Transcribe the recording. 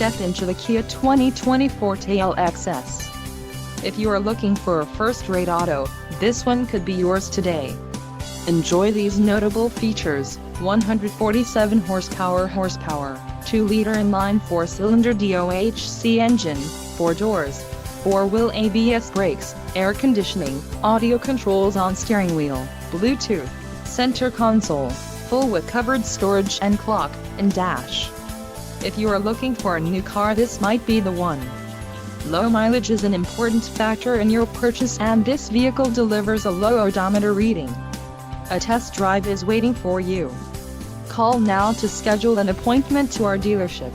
step into the Kia 2020 Forte LXS. If you are looking for a first-rate auto, this one could be yours today. Enjoy these notable features: 147 horsepower, 2-liter inline 4-cylinder DOHC engine, 4 doors, 4-wheel ABS brakes, air conditioning, audio controls on steering wheel, Bluetooth, center console, full with covered storage and clock and dash. If you are looking for a new car, this might be the one. Low mileage is an important factor in your purchase, and this vehicle delivers a low odometer reading. A test drive is waiting for you. Call now to schedule an appointment to our dealership.